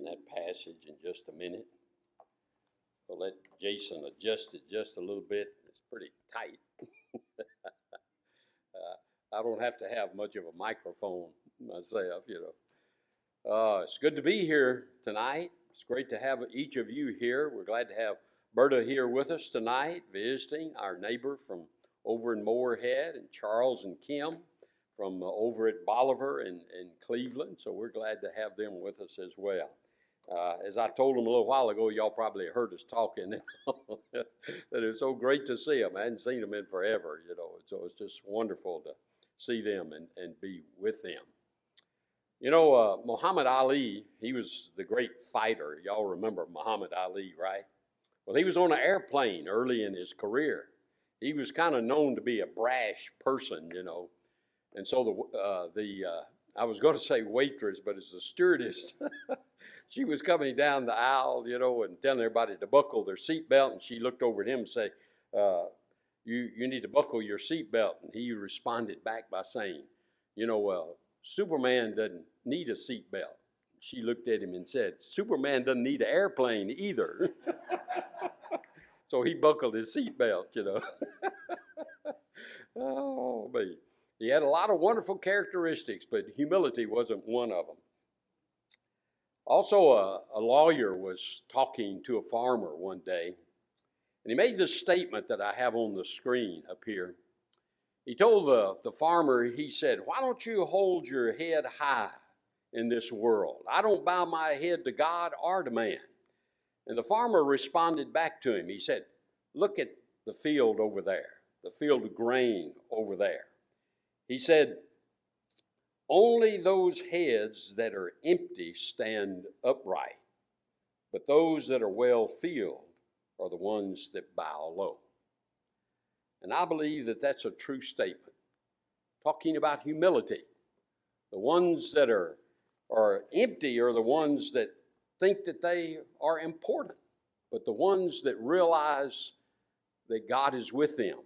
that passage in just a minute. We'll let Jason adjust it just a little bit. It's pretty tight. I don't have to have much of a microphone myself. It's good to be here tonight. It's great to have each of you here. We're glad to have Berta here with us tonight, visiting our neighbor from over in Moorhead, and Charles and Kim from over at Bolivar and Cleveland. So we're glad to have them with us as well. As I told them a little while ago, y'all probably heard us talking, that it's so great to see them. I hadn't seen them in forever, so it's just wonderful to see them and be with them. Muhammad Ali, he was the great fighter. Y'all remember Muhammad Ali, right? Well, he was on an airplane early in his career. He was kind of known to be a brash person, And so I was going to say waitress, but it's the stewardess. She was coming down the aisle, and telling everybody to buckle their seatbelt. And she looked over at him and said, you need to buckle your seatbelt. And he responded back by saying, Superman doesn't need a seatbelt. She looked at him and said, Superman doesn't need an airplane either. So he buckled his seatbelt, Oh, man. He had a lot of wonderful characteristics, but humility wasn't one of them. Also, a lawyer was talking to a farmer one day, and he made this statement that I have on the screen up here. He told the farmer, he said, "Why don't you hold your head high in this world? I don't bow my head to God or to man." And the farmer responded back to him. He said, "Look at the field over there, the field of grain over there." He said, "Only those heads that are empty stand upright, but those that are well filled are the ones that bow low." And I believe that that's a true statement, talking about humility. The ones that are empty are the ones that think that they are important, but the ones that realize that God is with them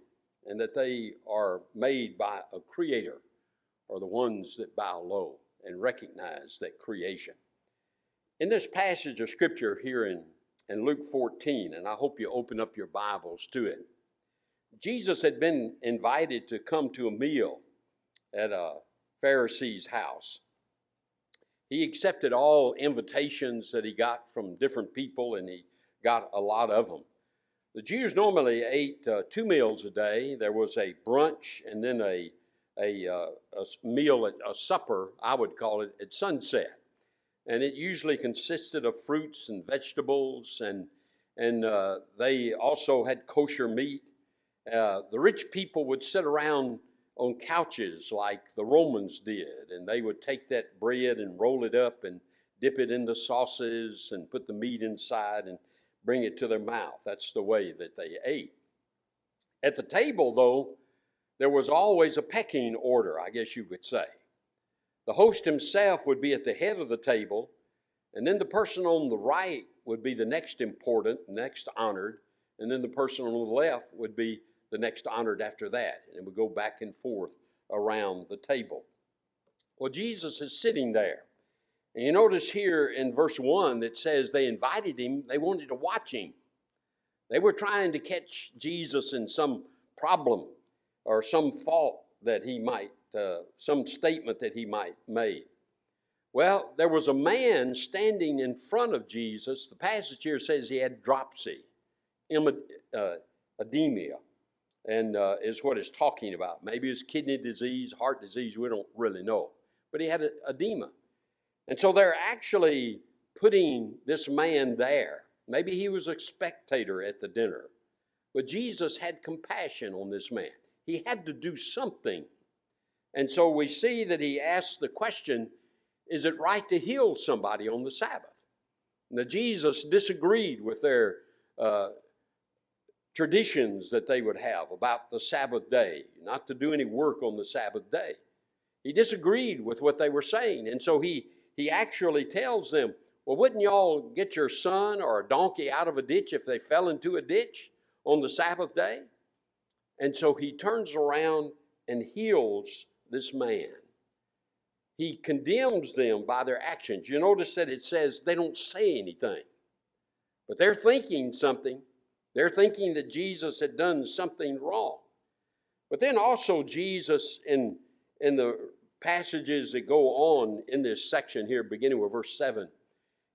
and that they are made by a creator are the ones that bow low and recognize that creation. In this passage of scripture here in Luke 14, and I hope you open up your Bibles to it, Jesus had been invited to come to a meal at a Pharisee's house. He accepted all invitations that he got from different people, and he got a lot of them. The Jews normally ate 2 meals a day. There was a brunch and then a meal, a supper, I would call it, at sunset. And it usually consisted of fruits and vegetables, and they also had kosher meat. The rich people would sit around on couches like the Romans did, and they would take that bread and roll it up and dip it in the sauces and put the meat inside and bring it to their mouth. That's the way that they ate. At the table, though, there was always a pecking order, I guess you could say. The host himself would be at the head of the table, and then the person on the right would be the next important, next honored, and then the person on the left would be the next honored after that. And it would go back and forth around the table. Well, Jesus is sitting there. And you notice here in verse 1 that says they invited him, they wanted to watch him. They were trying to catch Jesus in some problem or some fault that he might, some statement that he might make. Well, there was a man standing in front of Jesus. The passage here says he had dropsy, edema, and is what it's talking about. Maybe it's kidney disease, heart disease, we don't really know. But he had edema. And so they're actually putting this man there. Maybe he was a spectator at the dinner. But Jesus had compassion on this man. He had to do something. And so we see that he asked the question, is it right to heal somebody on the Sabbath? Now, Jesus disagreed with their traditions that they would have about the Sabbath day, not to do any work on the Sabbath day. He disagreed with what they were saying. And so he actually tells them, well, wouldn't y'all get your son or a donkey out of a ditch if they fell into a ditch on the Sabbath day? And so he turns around and heals this man. he condemns them by their actions. You notice that it says they don't say anything, but they're thinking something. They're thinking that Jesus had done something wrong. But then also Jesus, in the passages that go on in this section here, beginning with verse 7,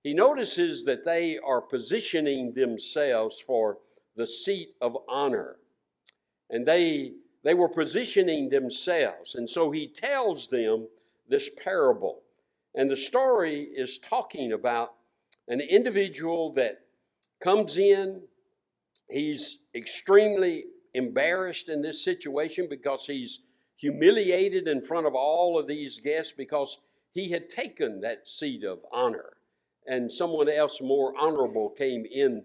he notices that they are positioning themselves for the seat of honor. And they were positioning themselves. And so he tells them this parable. And the story is talking about an individual that comes in. He's extremely embarrassed in this situation because he's humiliated in front of all of these guests because he had taken that seat of honor. And someone else more honorable came in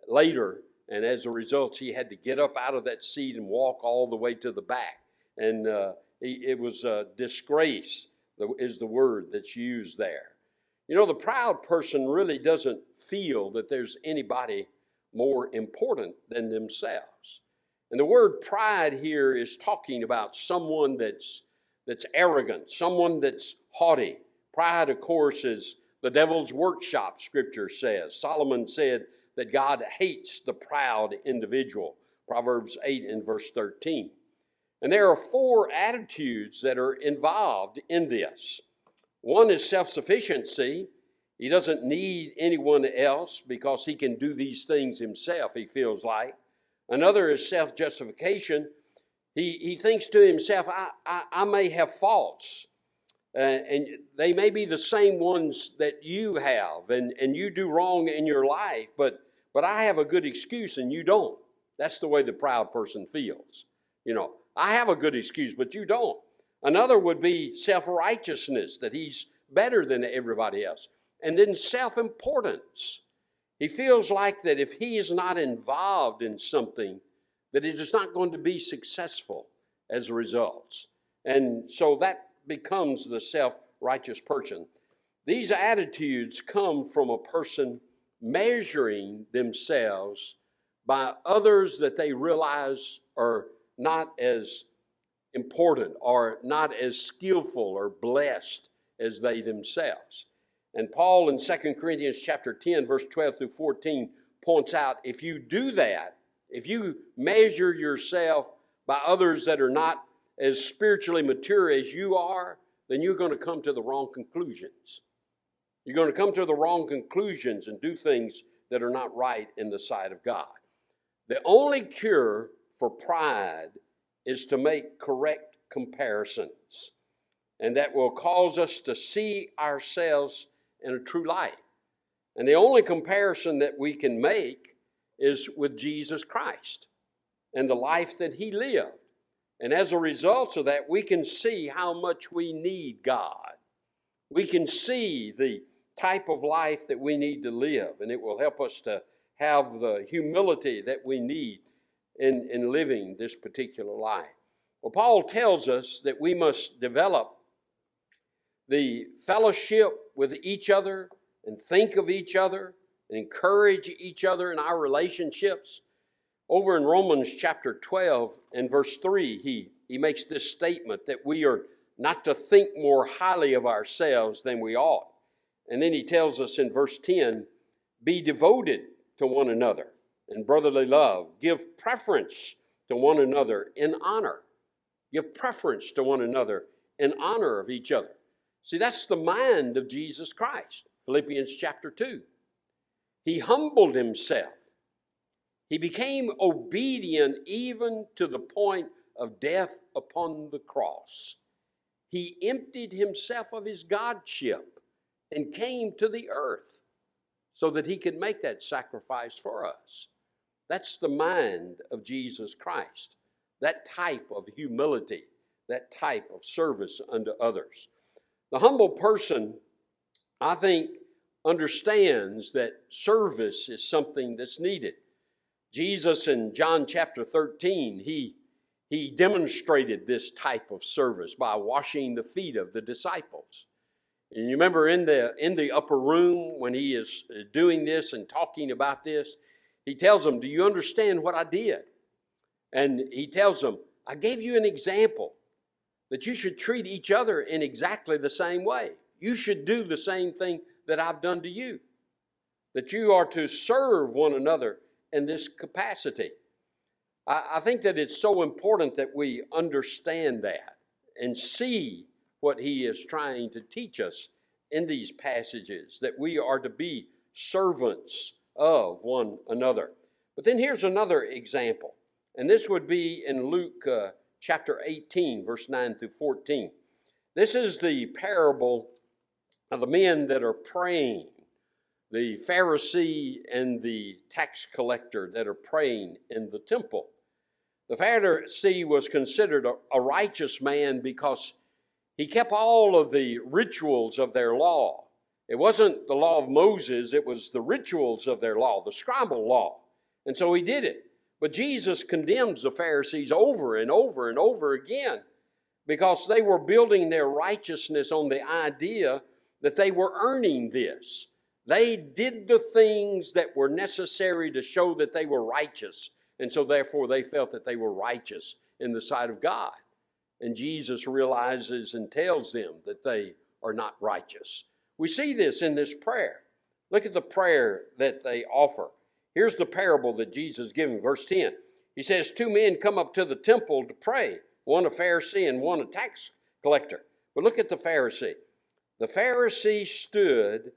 later, and as a result, he had to get up out of that seat and walk all the way to the back. And it was a disgrace, is the word that's used there. You know, the proud person really doesn't feel that there's anybody more important than themselves. And the word pride here is talking about someone that's arrogant, someone that's haughty. Pride, of course, is the devil's workshop, Scripture says. Solomon said that God hates the proud individual, Proverbs 8 and verse 13. And there are 4 attitudes that are involved in this. One is self-sufficiency. He doesn't need anyone else because he can do these things himself, he feels like. Another is self-justification. He thinks to himself, I may have faults. And they may be the same ones that you have, and you do wrong in your life, but I have a good excuse and you don't. That's the way the proud person feels. You know, I have a good excuse, but you don't. Another would be self-righteousness, that he's better than everybody else. And then self-importance. He feels like that if he is not involved in something, that it is not going to be successful as a result. And so that becomes the self-righteous person. These attitudes come from a person measuring themselves by others that they realize are not as important or not as skillful or blessed as they themselves. And Paul in 2 Corinthians chapter 10, verse 12 through 14 points out, if you do that, if you measure yourself by others that are not as spiritually mature as you are, then you're going to come to the wrong conclusions. You're going to come to the wrong conclusions and do things that are not right in the sight of God. The only cure for pride is to make correct comparisons. And that will cause us to see ourselves in a true light. And the only comparison that we can make is with Jesus Christ and the life that he lived. And as a result of that, we can see how much we need God. We can see the type of life that we need to live, and it will help us to have the humility that we need in living this particular life. Well, Paul tells us that we must develop the fellowship with each other and think of each other and encourage each other in our relationships. Over in Romans chapter 12 and verse 3, he makes this statement that we are not to think more highly of ourselves than we ought. And then he tells us in verse 10, be devoted to one another in brotherly love. Give preference to one another in honor. Give preference to one another in honor of each other. See, that's the mind of Jesus Christ. Philippians chapter 2. He humbled himself. He became obedient even to the point of death upon the cross. He emptied himself of his godship and came to the earth so that he could make that sacrifice for us. That's the mind of Jesus Christ. That type of humility, that type of service unto others. The humble person, I think, understands that service is something that's needed. Jesus in John chapter 13, he demonstrated this type of service by washing the feet of the disciples. And you remember in the upper room when he is doing this and talking about this, he tells them, do you understand what I did? And he tells them, I gave you an example that you should treat each other in exactly the same way. You should do the same thing that I've done to you. That you are to serve one another in this capacity. I think that it's so important that we understand that and see what he is trying to teach us in these passages, that we are to be servants of one another. But then here's another example, and this would be in Luke chapter 18, verse 9 through 14. This is the parable of the men that are praying, the Pharisee and the tax collector that are praying in the temple. The Pharisee was considered a righteous man because he kept all of the rituals of their law. It wasn't the law of Moses, it was the rituals of their law, the scribal law. And so he did it. But Jesus condemns the Pharisees over and over and over again because they were building their righteousness on the idea that they were earning this. They did the things that were necessary to show that they were righteous. And so therefore they felt that they were righteous in the sight of God. And Jesus realizes and tells them that they are not righteous. We see this in this prayer. Look at the prayer that they offer. Here's the parable that Jesus is giving, verse 10. He says, 2 men come up to the temple to pray, one a Pharisee and one a tax collector. But look at the Pharisee. The Pharisee stood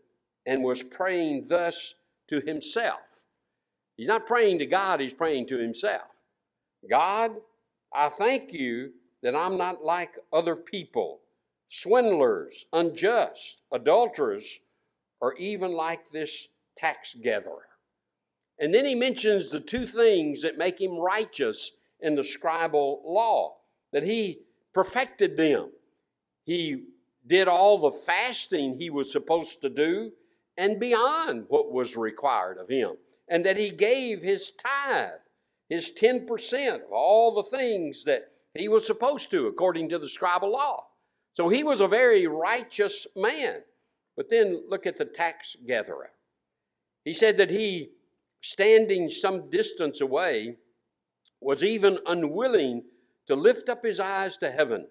and was praying thus to himself. He's not praying to God, he's praying to himself. God, I thank you that I'm not like other people, swindlers, unjust, adulterers, or even like this tax gatherer. And then he mentions the 2 things that make him righteous in the scribal law, that he perfected them. He did all the fasting he was supposed to do and beyond what was required of him. And that he gave his tithe, his 10% of all the things that he was supposed to according to the scribal law. So he was a very righteous man. But then look at the tax gatherer. He said that he, standing some distance away, was even unwilling to lift up his eyes to heaven,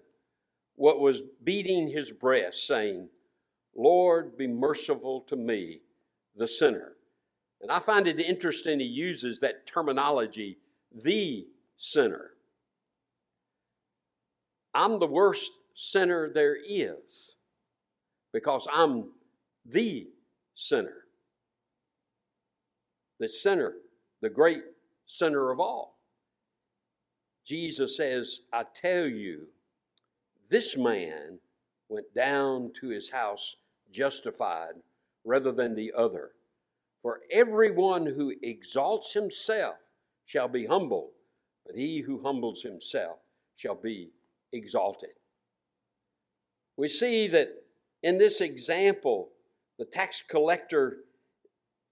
what was beating his breast, saying, Lord, be merciful to me, the sinner. And I find it interesting he uses that terminology, the sinner. I'm the worst sinner there is because I'm the sinner. The sinner, the great sinner of all. Jesus says, I tell you, this man went down to his house justified rather than the other. For everyone who exalts himself shall be humbled, but he who humbles himself shall be exalted. We see that in this example, the tax collector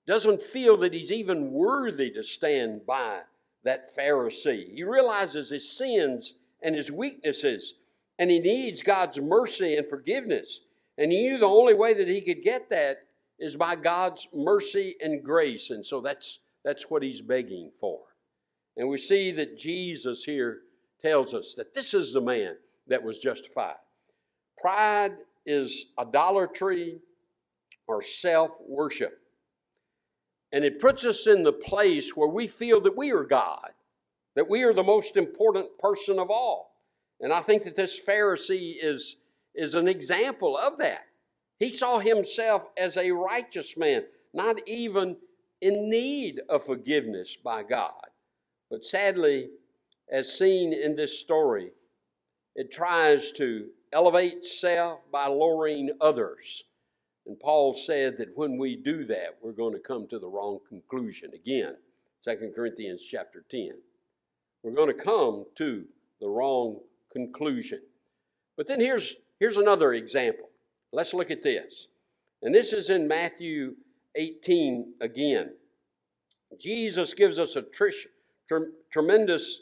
doesn't feel that he's even worthy to stand by that Pharisee. He realizes his sins and his weaknesses, and he needs God's mercy and forgiveness. And he knew the only way that he could get that is by God's mercy and grace. And so that's what he's begging for. And we see that Jesus here tells us that this is the man that was justified. Pride is idolatry or self-worship. And it puts us in the place where we feel that we are God, that we are the most important person of all. And I think that this Pharisee is an example of that. He saw himself as a righteous man, not even in need of forgiveness by God. But sadly, as seen in this story, it tries to elevate self by lowering others. And Paul said that when we do that, we're going to come to the wrong conclusion. Again, 2 Corinthians chapter 10. We're going to come to the wrong conclusion. But then here's another example. Let's look at this. And this is in Matthew 18 again. Jesus gives us a tremendous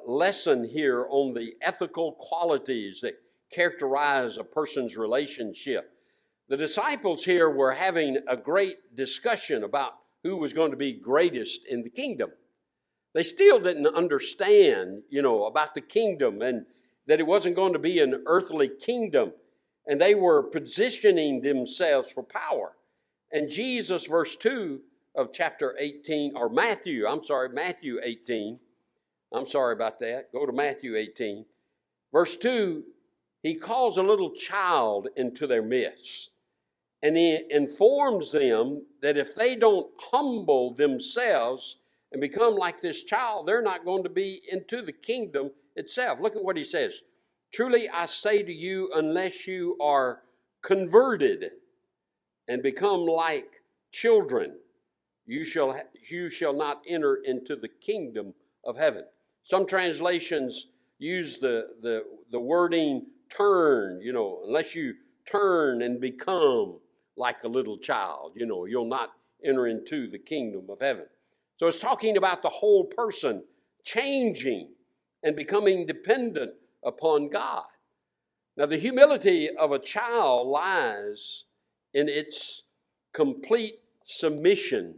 lesson here on the ethical qualities that characterize a person's relationship. The disciples here were having a great discussion about who was going to be greatest in the kingdom. They still didn't understand, about the kingdom that it wasn't going to be an earthly kingdom, and they were positioning themselves for power. And Jesus, verse 2 of chapter 18, or Matthew 18. I'm sorry about that. Go to Matthew 18. Verse 2, he calls a little child into their midst. And he informs them that if they don't humble themselves and become like this child, they're not going to be into the kingdom itself. Look at what he says. Truly I say to you, unless you are converted and become like children, you shall not enter into the kingdom of heaven. Some translations use the wording turn, unless you turn and become like a little child, you'll not enter into the kingdom of heaven. So it's talking about the whole person changing and becoming dependent upon God. Now, the humility of a child lies in its complete submission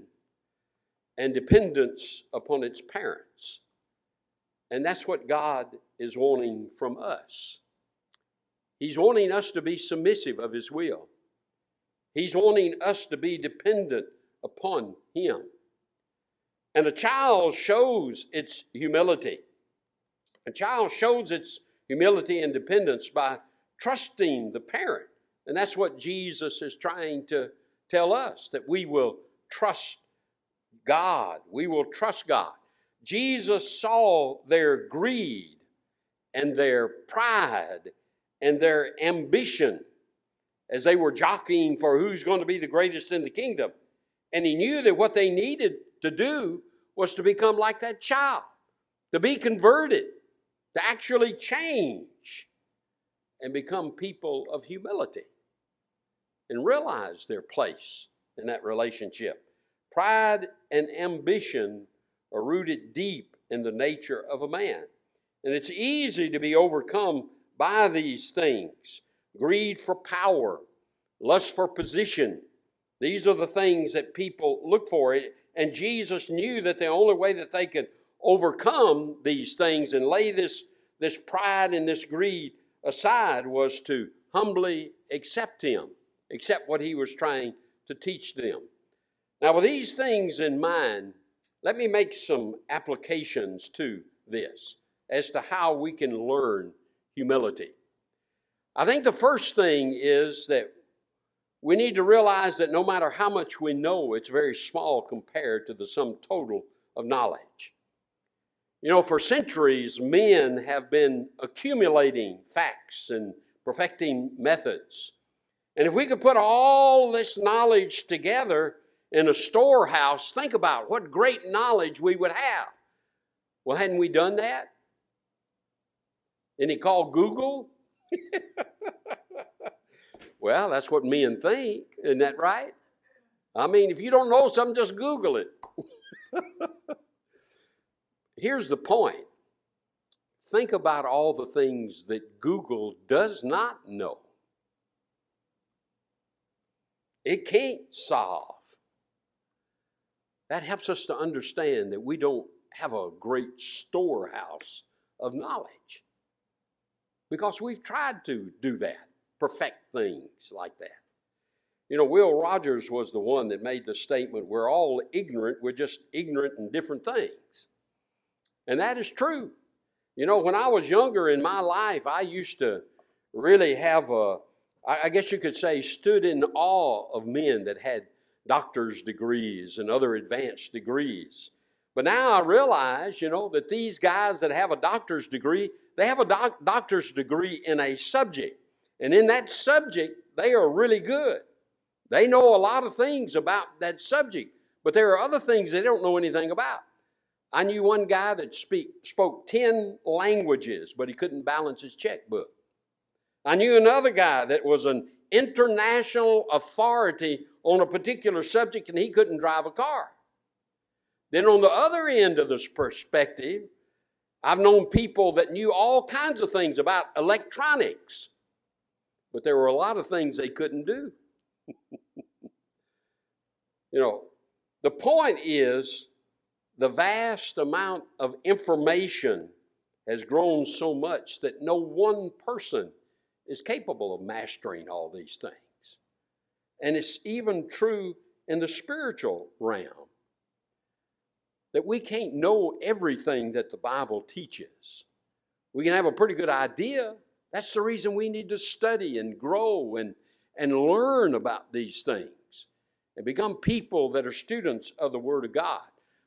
and dependence upon its parents. And that's what God is wanting from us. He's wanting us to be submissive of His will. He's wanting us to be dependent upon Him. And a child shows its humility. A child shows its humility and dependence by trusting the parent. And that's what Jesus is trying to tell us, that we will trust God. We will trust God. Jesus saw their greed and their pride and their ambition as they were jockeying for who's going to be the greatest in the kingdom. And He knew that what they needed to do was to become like that child, to be converted, to actually change and become people of humility and realize their place in that relationship. Pride and ambition are rooted deep in the nature of a man. And it's easy to be overcome by these things. Greed for power, lust for position. These are the things that people look for. And Jesus knew that the only way that they could overcome these things and lay this pride and this greed aside was to humbly accept Him, accept what He was trying to teach them. Now, with these things in mind, let me make some applications to this as to how we can learn humility. I think the first thing is that we need to realize that no matter how much we know, it's very small compared to the sum total of knowledge. For centuries, men have been accumulating facts and perfecting methods. And if we could put all this knowledge together in a storehouse, think about what great knowledge we would have. Well, hadn't we done that? Isn't it called Google? Well, that's what men think. Isn't that right? I mean, if you don't know something, just Google it. Here's the point. Think about all the things that Google does not know. It can't solve. That helps us to understand that we don't have a great storehouse of knowledge, because we've tried to do that, perfect things like that. Will Rogers was the one that made the statement, we're all ignorant, we're just ignorant in different things. And that is true. When I was younger in my life, I used to really have I guess you could say, stood in awe of men that had doctor's degrees and other advanced degrees. But now I realize, that these guys that have a doctor's degree, they have a doctor's degree in a subject. And in that subject, they are really good. They know a lot of things about that subject, but there are other things they don't know anything about. I knew one guy that spoke 10 languages, but he couldn't balance his checkbook. I knew another guy that was an international authority on a particular subject, and he couldn't drive a car. Then on the other end of this perspective, I've known people that knew all kinds of things about electronics, but there were a lot of things they couldn't do. The point is, the vast amount of information has grown so much that no one person is capable of mastering all these things. And it's even true in the spiritual realm, that we can't know everything that the Bible teaches. We can have a pretty good idea. That's the reason we need to study and grow and learn about these things and become people that are students of the Word of God.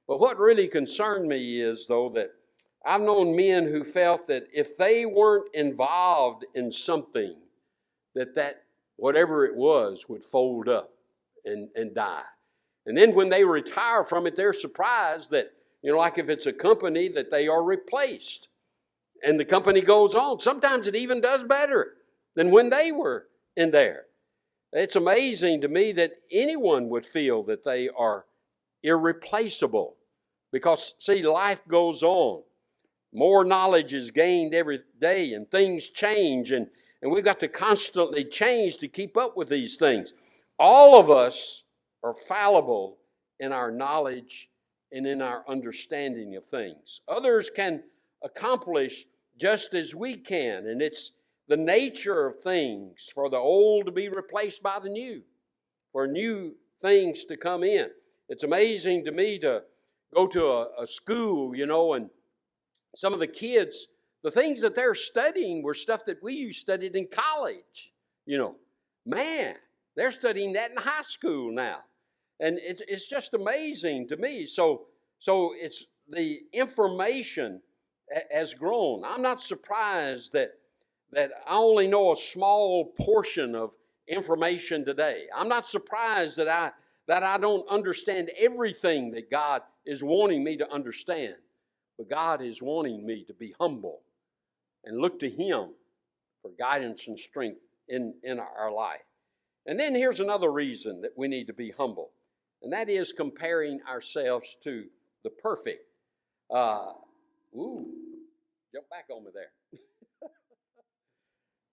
But what really concerned me is, though, that I've known men who felt that if they weren't involved in something, that whatever it was would fold up and die. And then when they retire from it, they're surprised that, like if it's a company, that they are replaced. And the company goes on. Sometimes it even does better than when they were in there. It's amazing to me that anyone would feel that they are irreplaceable. Because, see, life goes on. More knowledge is gained every day, and things change, and we've got to constantly change to keep up with these things. All of us are fallible in our knowledge and in our understanding of things. Others can accomplish just as we can, and it's the nature of things for the old to be replaced by the new, for new things to come in. It's amazing to me to go to a school, and some of the kids, the things that they're studying were stuff that we studied in college. Man, they're studying that in high school now. And it's just amazing to me. So it's the information has grown. I'm not surprised that I only know a small portion of information today. I'm not surprised that I don't understand everything that God is wanting me to understand. But God is wanting me to be humble and look to Him for guidance and strength in our life. And then here's another reason that we need to be humble, and that is comparing ourselves to the perfect. Jump back on me there.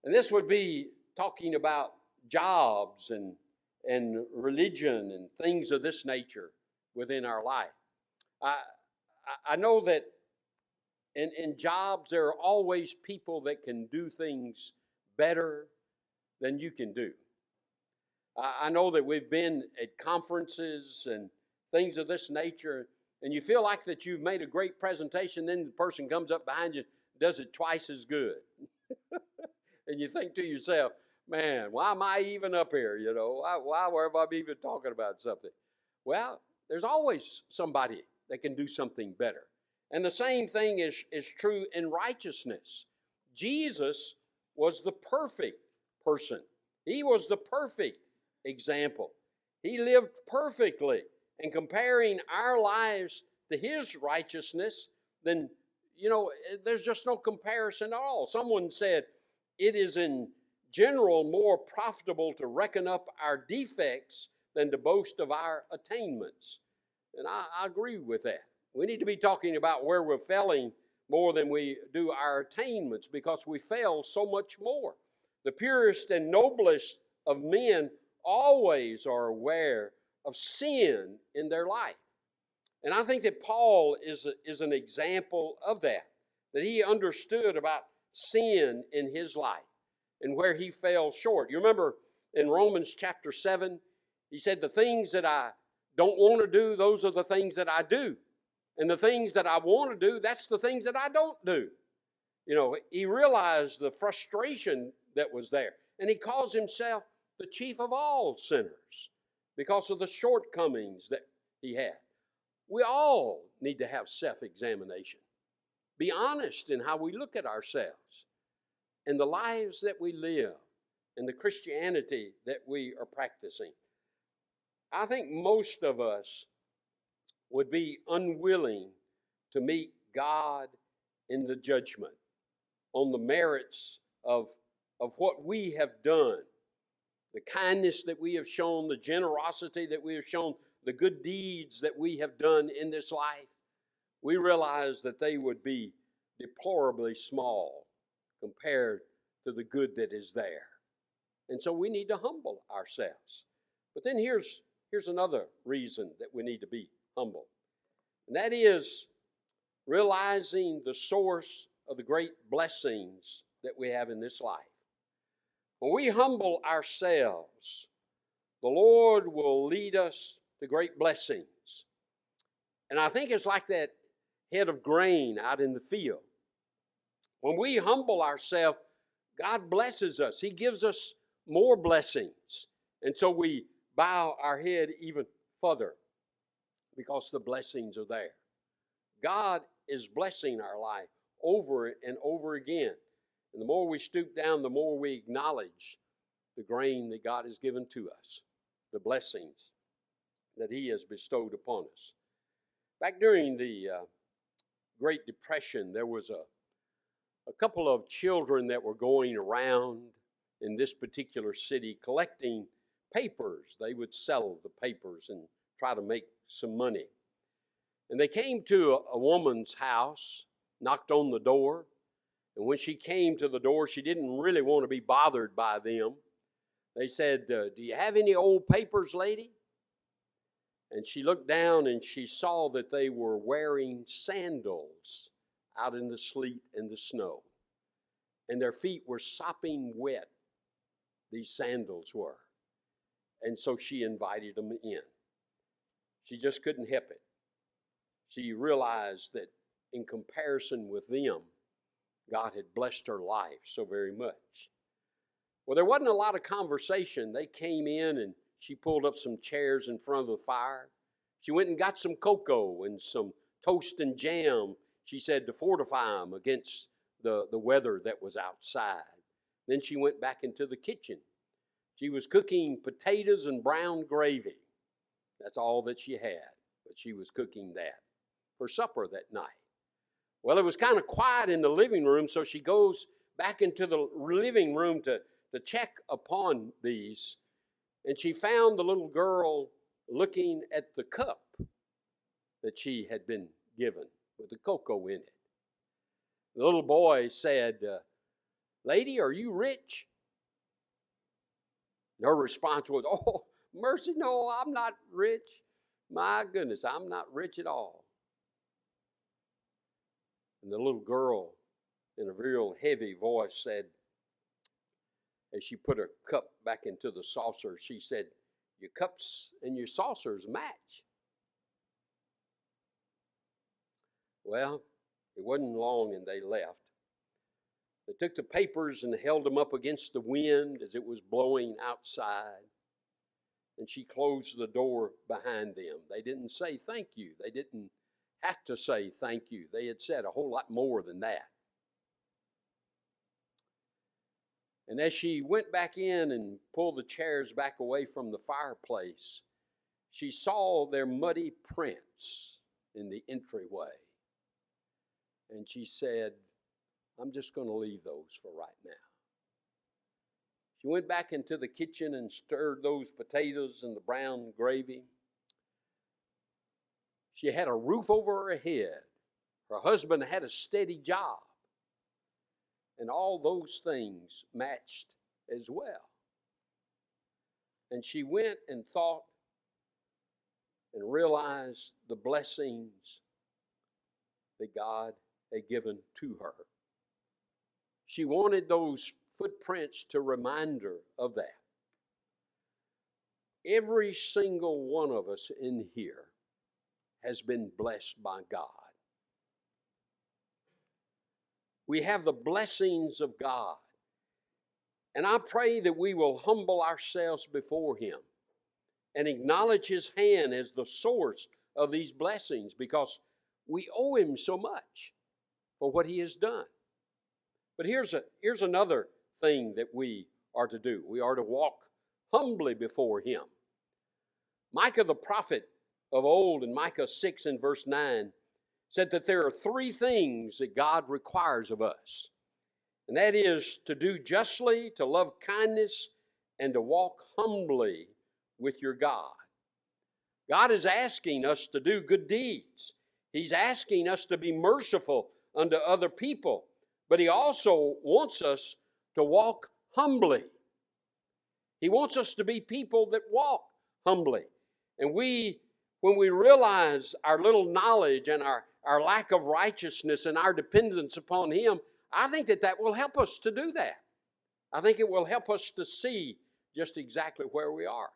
And this would be talking about jobs and religion and things of this nature within our life. I know that in jobs there are always people that can do things better than you can do. I know that we've been at conferences and things of this nature, and you feel like that you've made a great presentation, then the person comes up behind you, does it twice as good. And you think to yourself, man, why am I even up here? Why am I even talking about something? Well, there's always somebody that can do something better. And the same thing is true in righteousness. Jesus was the perfect person. He was the perfect example. He lived perfectly. And comparing our lives to His righteousness, then, there's just no comparison at all. Someone said, it is in general more profitable to reckon up our defects than to boast of our attainments. And I agree with that. We need to be talking about where we're failing more than we do our attainments, because we fail so much more. The purest and noblest of men always are aware of sin in their life. And I think that Paul is an example of that he understood about sin in his life and where he fell short. You remember in Romans chapter 7, he said, the things that I don't want to do, those are the things that I do. And the things that I want to do, that's the things that I don't do. He realized the frustration that was there. And he calls himself the chief of all sinners because of the shortcomings that he had. We all need to have self-examination. Be honest in how we look at ourselves and the lives that we live and the Christianity that we are practicing. I think most of us would be unwilling to meet God in the judgment on the merits of what we have done, the kindness that we have shown, the generosity that we have shown, the good deeds that we have done in this life. We realize that they would be deplorably small compared to the good that is there. And so we need to humble ourselves. But then here's another reason that we need to be humble. And that is realizing the source of the great blessings that we have in this life. When we humble ourselves, the Lord will lead us to great blessings. And I think it's like that head of grain out in the field. When we humble ourselves, God blesses us. He gives us more blessings. And so we bow our head even further because the blessings are there. God is blessing our life over and over again. And the more we stoop down, the more we acknowledge the grain that God has given to us, the blessings that He has bestowed upon us. Back during the Great Depression, there was a couple of children that were going around in this particular city collecting papers. They would sell the papers and try to make some money. And they came to a woman's house, knocked on the door, and when she came to the door, she didn't really want to be bothered by them. They said, "Do you have any old papers, lady?" And she looked down and she saw that they were wearing sandals out in the sleet and the snow. And their feet were sopping wet, these sandals were. And so she invited them in. She just couldn't help it. She realized that in comparison with them, God had blessed her life so very much. Well, there wasn't a lot of conversation. They came in and she pulled up some chairs in front of the fire. She went and got some cocoa and some toast and jam, she said, to fortify them against the weather that was outside. Then she went back into the kitchen. She was cooking potatoes and brown gravy. That's all that she had, but she was cooking that for supper that night. Well, it was kind of quiet in the living room, so she goes back into the living room to check upon these, and she found the little girl looking at the cup that she had been given with the cocoa in it. The little boy said, "Lady, are you rich?" And her response was, "Oh, mercy, no, I'm not rich. My goodness, I'm not rich at all." And the little girl, in a real heavy voice, said, as she put her cup back into the saucer, she said, "Your cups and your saucers match." Well, it wasn't long and they left. They took the papers and held them up against the wind as it was blowing outside. And she closed the door behind them. They didn't say thank you. They didn't have to say thank you. They had said a whole lot more than that. And as she went back in and pulled the chairs back away from the fireplace, she saw their muddy prints in the entryway. And she said, "I'm just going to leave those for right now." She went back into the kitchen and stirred those potatoes and the brown gravy. She had a roof over her head. Her husband had a steady job. And all those things matched as well. And she went and thought and realized the blessings that God had given to her. She wanted those footprints to remind her of that. Every single one of us in here has been blessed by God. We have the blessings of God. And I pray that we will humble ourselves before Him and acknowledge His hand as the source of these blessings, because we owe Him so much for what He has done. But here's another thing that we are to do. We are to walk humbly before Him. Micah the prophet of old in Micah 6 and verse 9 said that there are three things that God requires of us. And that is to do justly, to love kindness, and to walk humbly with your God. God is asking us to do good deeds. He's asking us to be merciful unto other people. But He also wants us to walk humbly. He wants us to be people that walk humbly. And when we realize our little knowledge and our our lack of righteousness and our dependence upon Him, I think that will help us to do that. I think it will help us to see just exactly where we are.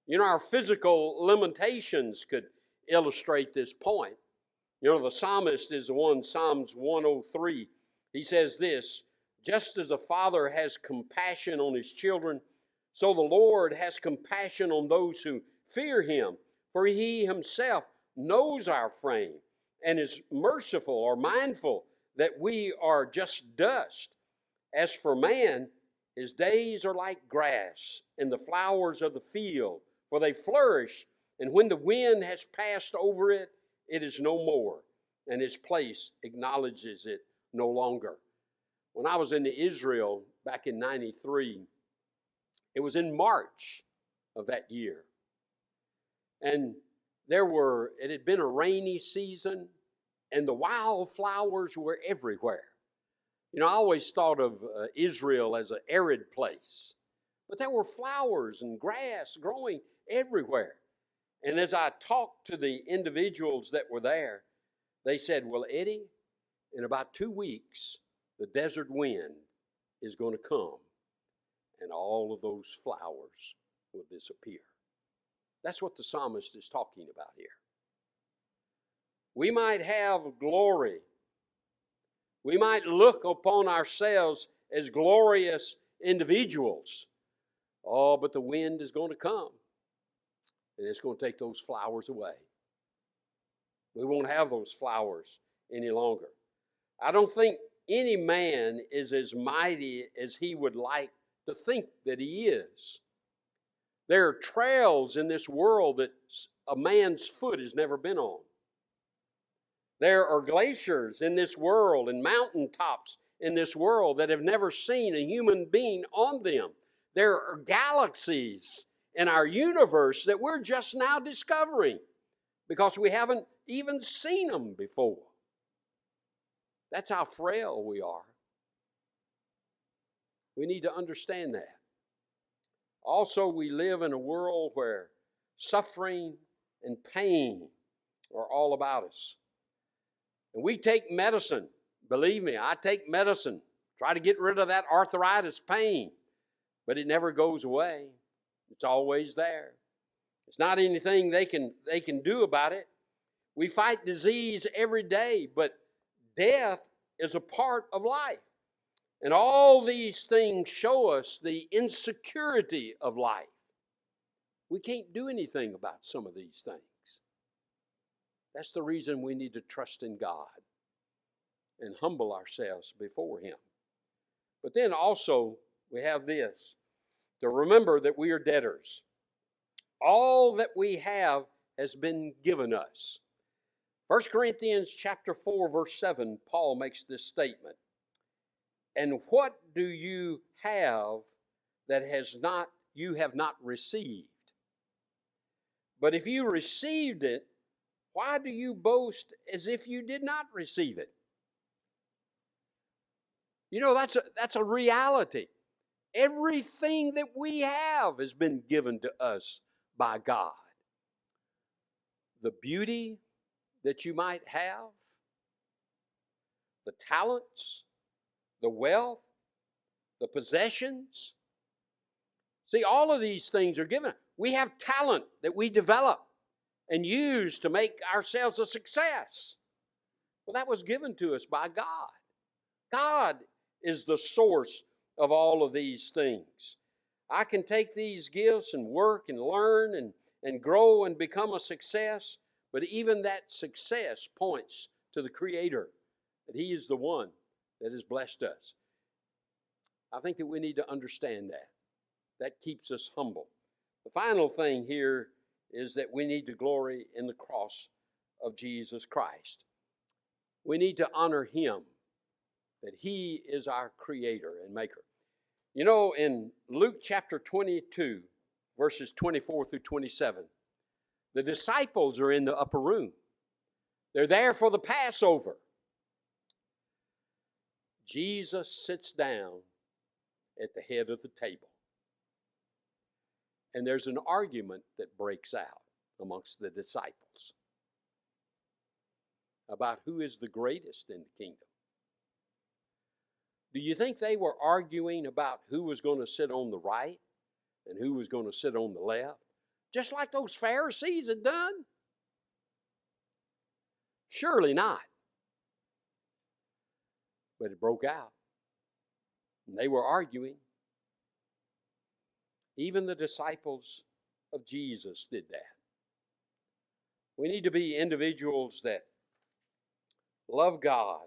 You know, our physical limitations could illustrate this point. You know, the psalmist is the one, Psalms 103. He says this, just as a father has compassion on his children, so the Lord has compassion on those who fear Him. For He Himself knows our frame and is merciful or mindful that we are just dust. As for man, his days are like grass and the flowers of the field, for they flourish, and when the wind has passed over it, it is no more, and its place acknowledges it no longer. When I was in Israel back in 93, it was in March of that year. And it had been a rainy season, and the wildflowers were everywhere. You know, I always thought of Israel as an arid place, but there were flowers and grass growing everywhere. And as I talked to the individuals that were there, they said, well, Eddie, in about 2 weeks, the desert wind is going to come, and all of those flowers will disappear. That's what the psalmist is talking about here. We might have glory. We might look upon ourselves as glorious individuals. Oh, but the wind is going to come, and it's going to take those flowers away. We won't have those flowers any longer. I don't think any man is as mighty as he would like to think that he is. There are trails in this world that a man's foot has never been on. There are glaciers in this world and mountaintops in this world that have never seen a human being on them. There are galaxies in our universe that we're just now discovering because we haven't even seen them before. That's how frail we are. We need to understand that. Also, we live in a world where suffering and pain are all about us. And we take medicine. Believe me, I take medicine. Try to get rid of that arthritis pain. But it never goes away. It's always there. It's not anything they can do about it. We fight disease every day, but death is a part of life. And all these things show us the insecurity of life. We can't do anything about some of these things. That's the reason we need to trust in God and humble ourselves before Him. But then also, we have this, to remember that we are debtors. All that we have has been given us. 1 Corinthians chapter 4, verse 7, Paul makes this statement. And what do you have that you have not received? But if you received it, why do you boast as if you did not receive it? You know, that's a reality. Everything that we have has been given to us by God. The beauty that you might have, the talents, the wealth, the possessions. See, all of these things are given. We have talent that we develop and use to make ourselves a success. Well, that was given to us by God. God is the source of all of these things. I can take these gifts and work and learn and grow and become a success, but even that success points to the Creator, that He is the one that has blessed us. I think that we need to understand that. That keeps us humble. The final thing here is that we need to glory in the cross of Jesus Christ. We need to honor Him, that He is our Creator and Maker. You know, in Luke chapter 22, verses 24 through 27, the disciples are in the upper room. They're there for the Passover. Jesus sits down at the head of the table. And there's an argument that breaks out amongst the disciples. about who is the greatest in the kingdom. Do you think they were arguing about who was going to sit on the right and who was going to sit on the left, just like those Pharisees had done? Surely not. But it broke out. And they were arguing. Even the disciples of Jesus did that. We need to be individuals that love God.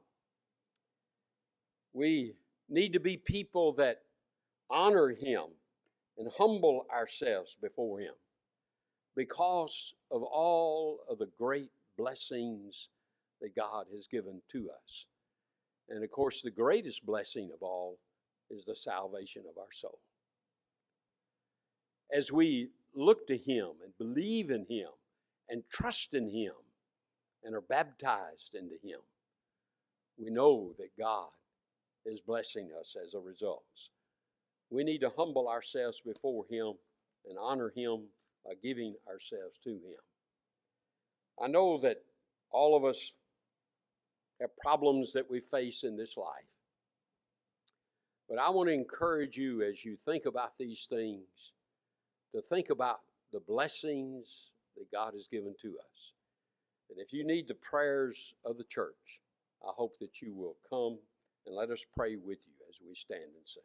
We need to be people that honor Him and humble ourselves before Him because of all of the great blessings that God has given to us. And of course, the greatest blessing of all is the salvation of our soul. As we look to Him and believe in Him and trust in Him and are baptized into Him, we know that God is blessing us as a result. We need to humble ourselves before Him and honor Him by giving ourselves to Him. I know that all of us have problems that we face in this life. But I want to encourage you as you think about these things to think about the blessings that God has given to us. And if you need the prayers of the church, I hope that you will come and let us pray with you as we stand and sing.